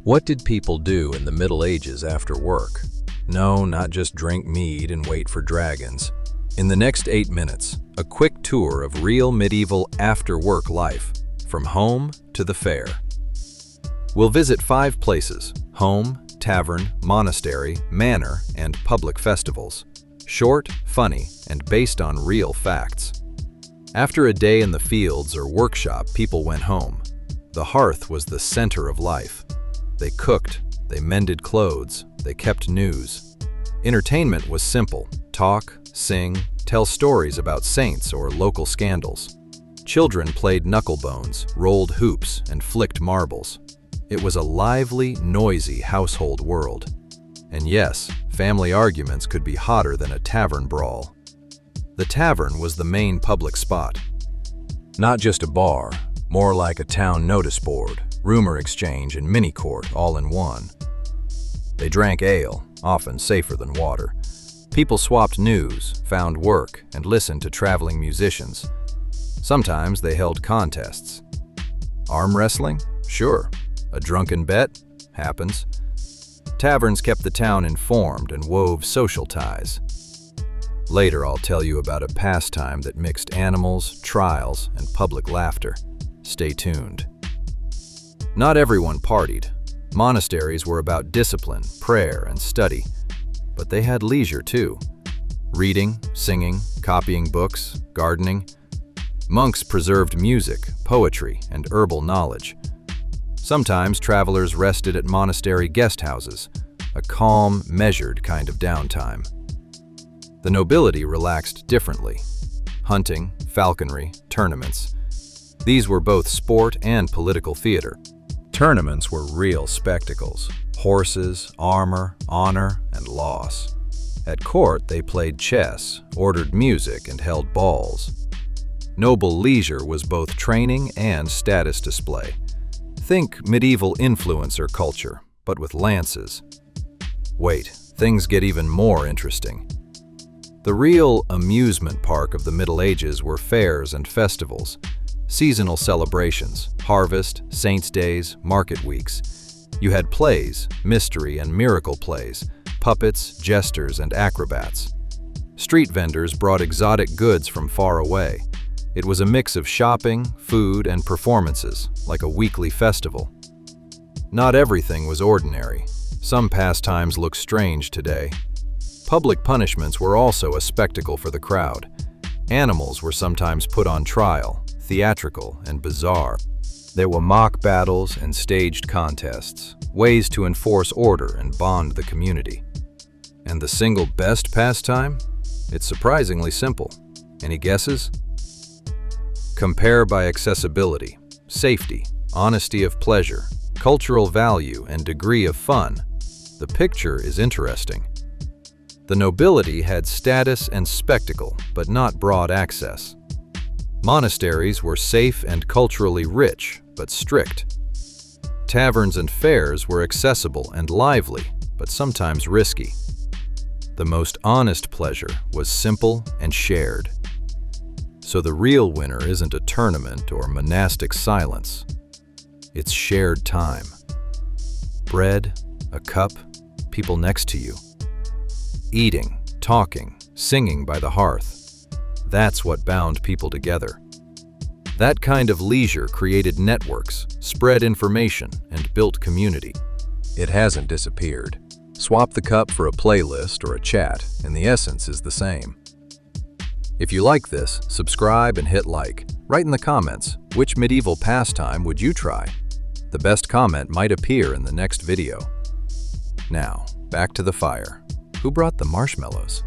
What did people do in the Middle Ages after work? No, not just drink mead and wait for dragons. In the next 8 minutes, a quick tour of real medieval after-work life, from home to the fair. We'll visit 5 places: home, tavern, monastery, manor, and public festivals. Short, funny, and based on real facts. After a day in the fields or workshop, people went home. The hearth was the center of life. They cooked, they mended clothes, they kept news. Entertainment was simple: talk, sing, tell stories about saints or local scandals. Children played knucklebones, rolled hoops, and flicked marbles. It was a lively, noisy household world. And yes, family arguments could be hotter than a tavern brawl. The tavern was the main public spot. Not just a bar, more like a town notice board, rumor exchange, and mini court all in one. They drank ale, often safer than water. People swapped news, found work, and listened to traveling musicians. Sometimes they held contests. Arm wrestling? Sure. A drunken bet? Happens. Taverns kept the town informed and wove social ties. Later, I'll tell you about a pastime that mixed animals, trials, and public laughter. Stay tuned. Not everyone partied. Monasteries were about discipline, prayer, and study. But they had leisure too. Reading, singing, copying books, gardening. Monks preserved music, poetry, and herbal knowledge. Sometimes travelers rested at monastery guest houses, a calm, measured kind of downtime. The nobility relaxed differently. Hunting, falconry, tournaments. These were both sport and political theater. Tournaments were real spectacles: horses, armor, honor, and loss. At court, they played chess, ordered music, and held balls. Noble leisure was both training and status display. Think medieval influencer culture, but with lances. Wait, things get even more interesting. The real amusement park of the Middle Ages were fairs and festivals, seasonal celebrations, harvest, saints' days, market weeks. You had plays, mystery and miracle plays, puppets, jesters, and acrobats. Street vendors brought exotic goods from far away. It was a mix of shopping, food, and performances, like a weekly festival. Not everything was ordinary. Some pastimes look strange today. Public punishments were also a spectacle for the crowd. Animals were sometimes put on trial, theatrical and bizarre. There were mock battles and staged contests, ways to enforce order and bond the community. And the single best pastime? It's surprisingly simple. Any guesses? Compare by accessibility, safety, honesty of pleasure, cultural value, and degree of fun. The picture is interesting. The nobility had status and spectacle, but not broad access. Monasteries were safe and culturally rich, but strict. Taverns and fairs were accessible and lively, but sometimes risky. The most honest pleasure was simple and shared. So the real winner isn't a tournament or monastic silence. It's shared time. Bread, a cup, people next to you. Eating, talking, singing by the hearth. That's what bound people together. That kind of leisure created networks, spread information, and built community. It hasn't disappeared. Swap the cup for a playlist or a chat, and the essence is the same. If you like this, subscribe and hit like. Write in the comments, which medieval pastime would you try? The best comment might appear in the next video. Now, back to the fire. Who brought the marshmallows?